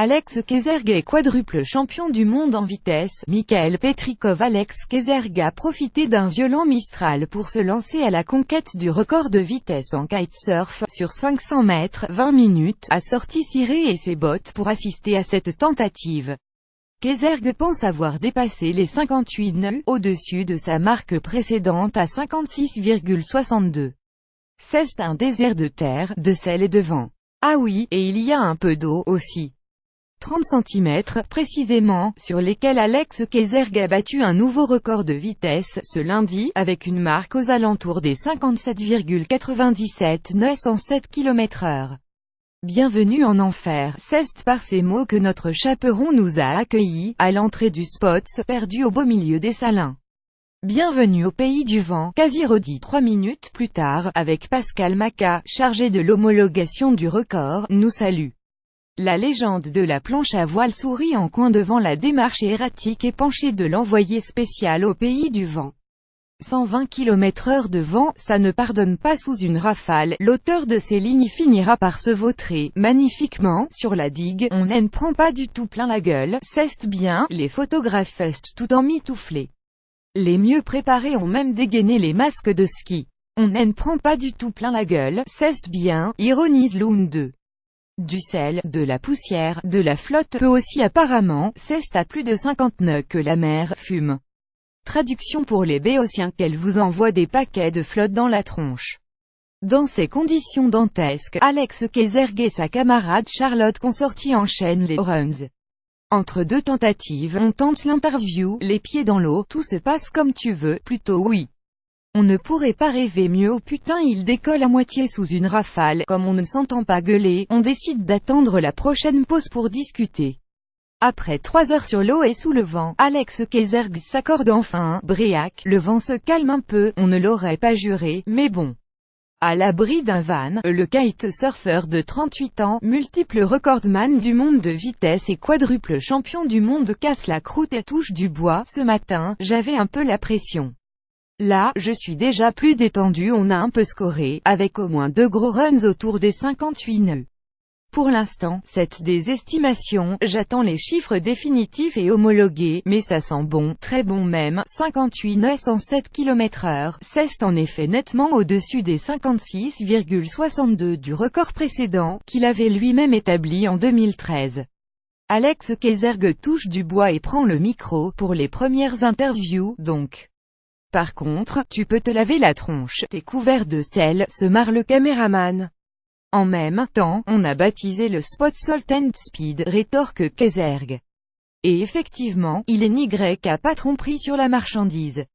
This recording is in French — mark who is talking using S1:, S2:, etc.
S1: Alex Kezerg est quadruple champion du monde en vitesse. Mikhail Petrikov. Alex Kezerg a profité d'un violent Mistral pour se lancer à la conquête du record de vitesse en kitesurf, sur 500 mètres, 20 minutes, a sorti ciré et ses bottes pour assister à cette tentative. Kezerg pense avoir dépassé les 58 nœuds, au-dessus de sa marque précédente à 56,62. C'est un désert de terre, de sel et de vent. Ah oui, et il y a un peu d'eau, aussi. 30 cm, précisément, sur lesquels Alex Kezerg a battu un nouveau record de vitesse, ce lundi, avec une marque aux alentours des 57,97 nœuds en 7 km/h. Bienvenue en enfer, c'est par ces mots que notre chaperon nous a accueillis, à l'entrée du spot, perdu au beau milieu des Salins. Bienvenue au pays du vent, quasi redit 3 minutes plus tard, avec Pascal Maca, chargé de l'homologation du record, nous salue. La légende de la planche à voile sourit en coin devant la démarche erratique et penchée de l'envoyé spécial au pays du vent. 120 km/h de vent, ça ne pardonne pas sous une rafale. L'auteur de ces lignes finira par se vautrer, magnifiquement, sur la digue. On ne prend pas du tout plein la gueule, c'est bien, les photographes festent tout en mitouflé. Les mieux préparés ont même dégainé les masques de ski. On ne prend pas du tout plein la gueule, c'est bien, ironise l'une d'eux. Du sel, de la poussière, de la flotte, peu aussi apparemment, c'est à plus de 50 nœuds que la mer fume. Traduction pour les béotiens, qu'elle vous envoie des paquets de flotte dans la tronche. Dans ces conditions dantesques, Alex Kezerg et sa camarade Charlotte Consorti enchaînent les runs. Entre deux tentatives, on tente l'interview, les pieds dans l'eau, tout se passe comme tu veux, plutôt oui. On ne pourrait pas rêver mieux. Oh putain, il décolle à moitié sous une rafale. Comme on ne s'entend pas gueuler, on décide d'attendre la prochaine pause pour discuter. Après 3 heures sur l'eau et sous le vent, Alex Kezerg s'accorde enfin un bréac. Le vent se calme un peu, on ne l'aurait pas juré, mais bon. À l'abri d'un van, le kitesurfer de 38 ans, multiple recordman du monde de vitesse et quadruple champion du monde casse la croûte et touche du bois. Ce matin, j'avais un peu la pression. Là, je suis déjà plus détendu. On a un peu scoré, avec au moins 2 gros runs autour des 58 nœuds. Pour l'instant, c'est des estimations, j'attends les chiffres définitifs et homologués, mais ça sent bon, très bon même. 58 nœuds en 7 km/h, c'est en effet nettement au-dessus des 56,62 du record précédent, qu'il avait lui-même établi en 2013. Alex Kezerg touche du bois et prend le micro, pour les premières interviews, donc. Par contre, tu peux te laver la tronche, t'es couvert de sel, se marre le caméraman. En même temps, on a baptisé le spot Salt and Speed, rétorque Kezerg. Et effectivement, il est ni grec à pas tromperie sur la marchandise.